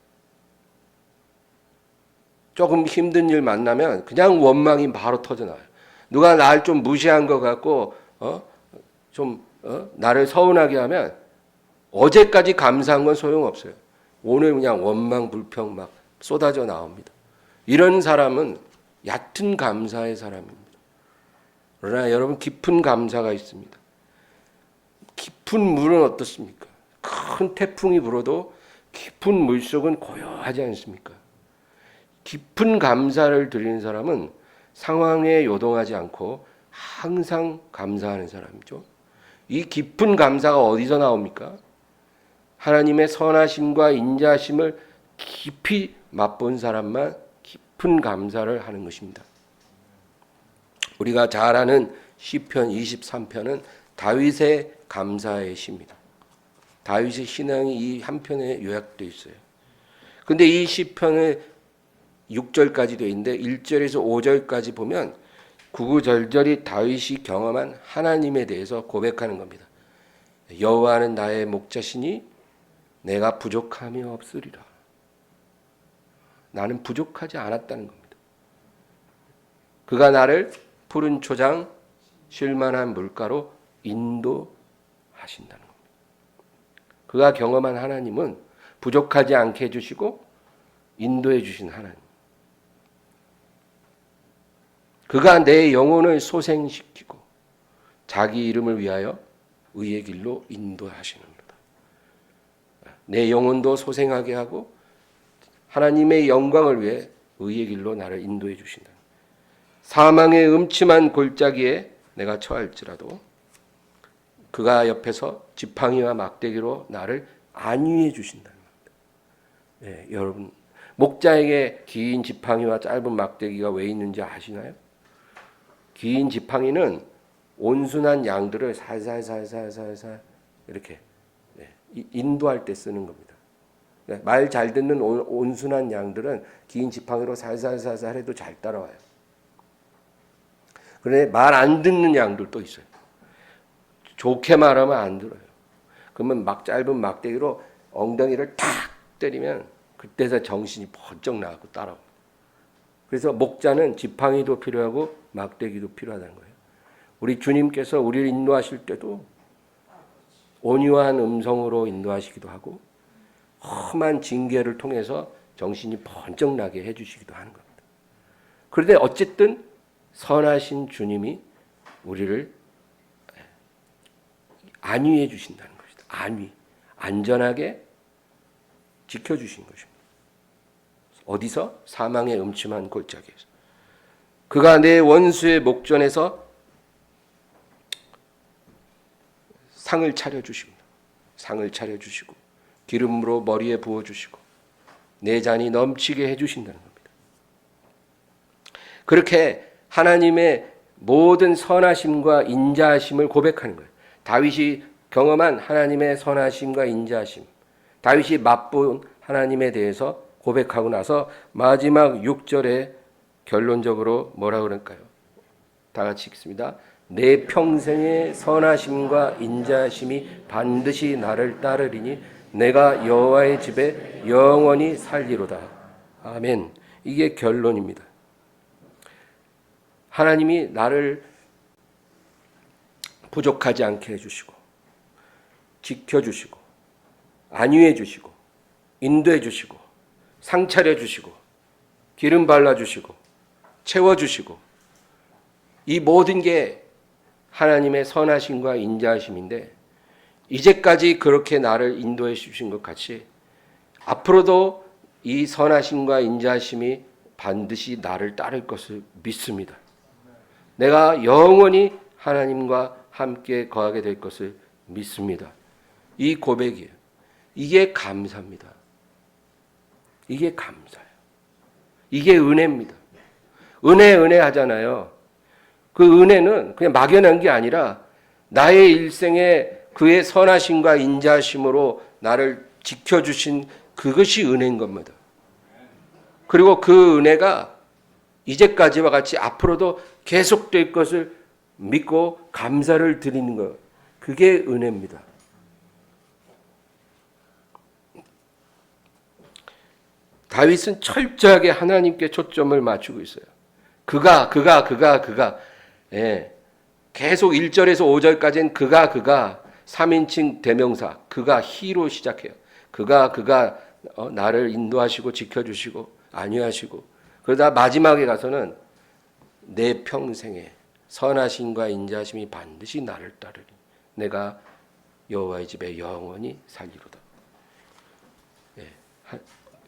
조금 힘든 일 만나면 그냥 원망이 바로 터져나와요. 누가 나를 좀 무시한 것 같고 나를 서운하게 하면 어제까지 감사한 건 소용없어요. 오늘 그냥 원망 불평 막 쏟아져 나옵니다. 이런 사람은 얕은 감사의 사람입니다. 그러나 여러분 깊은 감사가 있습니다. 깊은 물은 어떻습니까? 큰 태풍이 불어도 깊은 물속은 고요하지 않습니까? 깊은 감사를 드리는 사람은 상황에 요동하지 않고 항상 감사하는 사람이죠. 이 깊은 감사가 어디서 나옵니까? 하나님의 선하심과 인자하심을 깊이 맛본 사람만 깊은 감사를 하는 것입니다. 우리가 잘 아는 시편 23편은 다윗의 감사의 시입니다. 다윗의 신앙이 이 한 편에 요약되어 있어요. 근데 이 시편의 6절까지 되어 있는데 1절에서 5절까지 보면 구구절절이 다윗이 경험한 하나님에 대해서 고백하는 겁니다. 여호와는 나의 목자시니 내가 부족함이 없으리라. 나는 부족하지 않았다는 겁니다. 그가 나를 푸른 초장 쉴만한 물가로 인도하신다는 겁니다. 그가 경험한 하나님은 부족하지 않게 해주시고 인도해 주신 하나님. 그가 내 영혼을 소생시키고 자기 이름을 위하여 의의 길로 인도하시는도다. 내 영혼도 소생하게 하고 하나님의 영광을 위해 의의 길로 나를 인도해 주신다. 사망의 음침한 골짜기에 내가 처할지라도 그가 옆에서 지팡이와 막대기로 나를 안위해 주신다는 겁니다. 네, 여러분 목자에게 긴 지팡이와 짧은 막대기가 왜 있는지 아시나요? 긴 지팡이는 온순한 양들을 살살살살살살 이렇게 인도할 때 쓰는 겁니다. 말 잘 듣는 온순한 양들은 긴 지팡이로 살살살살 해도 잘 따라와요. 그런데 말 안 듣는 양들도 있어요. 좋게 말하면 안 들어요. 그러면 짧은 막대기로 엉덩이를 탁 때리면 그때서 정신이 번쩍 나가고 따라옵니다. 그래서 목자는 지팡이도 필요하고 막대기도 필요하다는 거예요. 우리 주님께서 우리를 인도하실 때도 온유한 음성으로 인도하시기도 하고 험한 징계를 통해서 정신이 번쩍 나게 해주시기도 하는 겁니다. 그런데 어쨌든 선하신 주님이 우리를 안위해 주신다는 것이다. 안위, 안전하게 지켜주신 것입니다. 어디서? 사망의 음침한 골짜기에서. 그가 내 원수의 목전에서 상을 차려주십니다. 상을 차려주시고 기름으로 머리에 부어주시고 내 잔이 넘치게 해주신다는 겁니다. 그렇게 하나님의 모든 선하심과 인자하심을 고백하는 거예요. 다윗이 경험한 하나님의 선하심과 인자하심, 다윗이 맛본 하나님에 대해서 고백하고 나서 마지막 6절에 결론적으로 뭐라 그럴까요? 다 같이 읽습니다. 내 평생의 선하심과 인자하심이 반드시 나를 따르리니 내가 여호와의 집에 영원히 살리로다. 아멘. 이게 결론입니다. 하나님이 나를 부족하지 않게 해주시고 지켜주시고 안위해 주시고 인도해 주시고 상차려 주시고 기름 발라 주시고 채워 주시고 이 모든 게 하나님의 선하심과 인자하심인데 이제까지 그렇게 나를 인도해 주신 것 같이 앞으로도 이 선하심과 인자하심이 반드시 나를 따를 것을 믿습니다. 내가 영원히 하나님과 함께 거하게 될 것을 믿습니다. 이 고백이에요. 이게 감사입니다. 이게 감사예요. 이게 은혜입니다. 은혜 하잖아요. 그 은혜는 그냥 막연한 게 아니라 나의 일생에 그의 선하심과 인자하심으로 나를 지켜주신 그것이 은혜인 겁니다. 그리고 그 은혜가 이제까지와 같이 앞으로도 계속될 것을 믿고 감사를 드리는 것. 그게 은혜입니다. 다윗은 철저하게 하나님께 초점을 맞추고 있어요. 그가. 예. 계속 1절에서 5절까지는 그가 3인칭 대명사. 그가 히로 시작해요. 그가 나를 인도하시고 지켜주시고 안위하시고 그러다 마지막에 가서는 내 평생에 선하심과 인자심이 반드시 나를 따르리. 내가 여호와의 집에 영원히 살리로다. 예.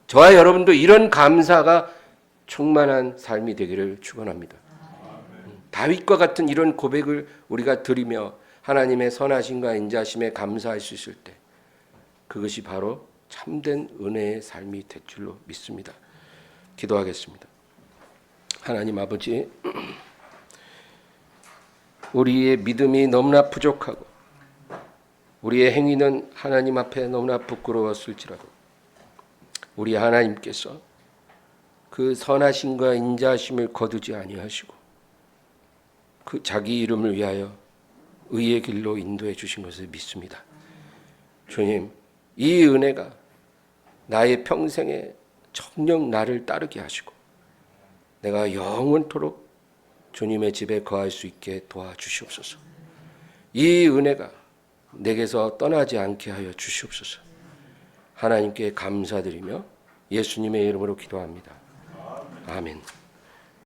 저와 여러분도 이런 감사가 충만한 삶이 되기를 축원합니다. 다윗과 같은 이런 고백을 우리가 드리며 하나님의 선하심과 인자심에 감사할 수 있을 때 그것이 바로 참된 은혜의 삶이 될 줄로 믿습니다. 기도하겠습니다. 하나님 아버지, 우리의 믿음이 너무나 부족하고 우리의 행위는 하나님 앞에 너무나 부끄러웠을지라도 우리 하나님께서 그 선하심과 인자심을 거두지 아니하시고 그 자기 이름을 위하여 의의 길로 인도해 주신 것을 믿습니다. 주님, 이 은혜가 나의 평생에 정녕 나를 따르게 하시고 내가 영원토록 주님의 집에 거할 수 있게 도와주시옵소서. 이 은혜가 내게서 떠나지 않게 하여 주시옵소서. 하나님께 감사드리며 예수님의 이름으로 기도합니다. 아멘.